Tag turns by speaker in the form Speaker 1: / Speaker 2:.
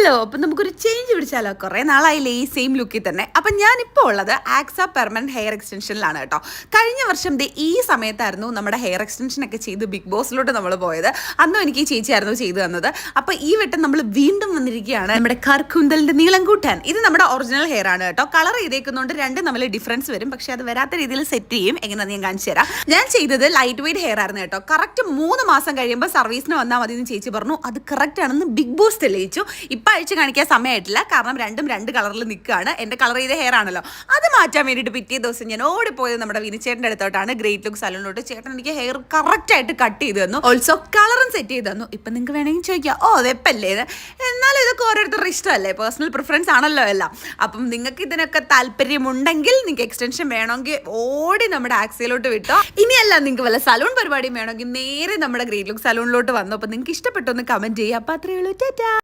Speaker 1: Hello, അപ്പം നമുക്കൊരു change പിടിച്ചാലോ? കുറേ നാളായില്ലേ ഈ സെയിം ലുക്കിൽ തന്നെ. അപ്പം ഞാനിപ്പോൾ ഉള്ളത് ആക്സ പെർമനൻറ്റ് ഹെയർ എക്സ്റ്റൻഷനിലാണ് കേട്ടോ. കഴിഞ്ഞ വർഷം ഈ സമയത്തായിരുന്നു നമ്മുടെ ഹെയർ എക്സ്റ്റൻഷനൊക്കെ ചെയ്ത് ബിഗ് ബോസിലോട്ട് നമ്മൾ പോയത്. അന്നും എനിക്ക് ഈ ചേച്ചിയായിരുന്നു ചെയ്തു തന്നത്. അപ്പോൾ ഈ വട്ടം നമ്മൾ വീണ്ടും വന്നിരിക്കുകയാണ് നമ്മുടെ കർക്കുന്തലിൻ്റെ നീളം കൂട്ടാൻ. ഇത് നമ്മുടെ ഒറിജിനൽ ഹെയർ ആണ് കേട്ടോ. കളർ ചെയ്തേക്കുന്നതുകൊണ്ട് രണ്ടും തമ്മിൽ ഡിഫറൻസ് വരും. പക്ഷേ അത് വരാത്ത രീതിയിൽ സെറ്റ് ചെയ്യും. എങ്ങനെയാണെന്ന് ഞാൻ കാണിച്ചു തരാം. ഞാൻ ചെയ്തത് ലൈറ്റ് വെയ്റ്റ് ഹെയർ ആയിരുന്നു കേട്ടോ. കറക്റ്റ് 3 മാസം കഴിയുമ്പോൾ സർവീസിന് വന്നാൽ മതി എന്ന് ചേച്ചി പറഞ്ഞു. അത് കറക്റ്റ് ആണെന്ന് ബിഗ് ബോസ് തെളിയിച്ചു. ഇപ്പം അഴിച്ച് കാണിക്കാൻ സമയമായിട്ടില്ല, കാരണം രണ്ടും രണ്ട് കളറിൽ നിൽക്കുകയാണ്. എൻ്റെ കളർ ചെയ്ത ഹെയർ ആണല്ലോ, അത് മാറ്റാൻ വേണ്ടിയിട്ട് പിറ്റേ ദിവസം ഞാൻ ഓടിപ്പോയത് നമ്മുടെ വിനിച്ചേട്ടൻ്റെ അടുത്തോട്ടാണ്, ഗ്രേറ്റ് ലുക്ക് സലൂണിലോട്ട്. ചേട്ടൻ എനിക്ക് ഹെയർ കറക്റ്റായിട്ട് കട്ട് ചെയ്ത് തന്നു, ഓൾസോ കളറും സെറ്റ് ചെയ്ത് തന്നു. ഇപ്പം നിങ്ങൾക്ക് വേണമെങ്കിൽ ചോദിക്കാം, ഓ അതെപ്പല്ലേ ഇത്, എന്നാലും ഇതൊക്കെ ഓരോരുത്തരുടെ ഇഷ്ടമല്ലേ, പേഴ്സണൽ പ്രിഫറൻസ് ആണല്ലോ എല്ലാം. അപ്പം നിങ്ങൾക്ക് ഇതിനൊക്കെ താല്പര്യമുണ്ടെങ്കിൽ, നിങ്ങൾക്ക് എക്സ്റ്റൻഷൻ വേണമെങ്കിൽ ഓടി നമ്മുടെ ആക്സിയിലോട്ട് വിട്ടോ. ഇനിയല്ല നിങ്ങൾക്ക് വല്ല സലൂൺ പരിപാടിയും വേണമെങ്കിൽ നേരെ നമ്മുടെ ഗ്രേറ്റ് ലുക്ക് സലൂണിലോട്ട് വന്നു. അപ്പം നിങ്ങൾക്ക് ഇഷ്ടപ്പെട്ടൊന്ന് കമൻറ്റ് ചെയ്യുക. അപ്പം അത്രയേ ഉള്ളൂ. ടാറ്റാ.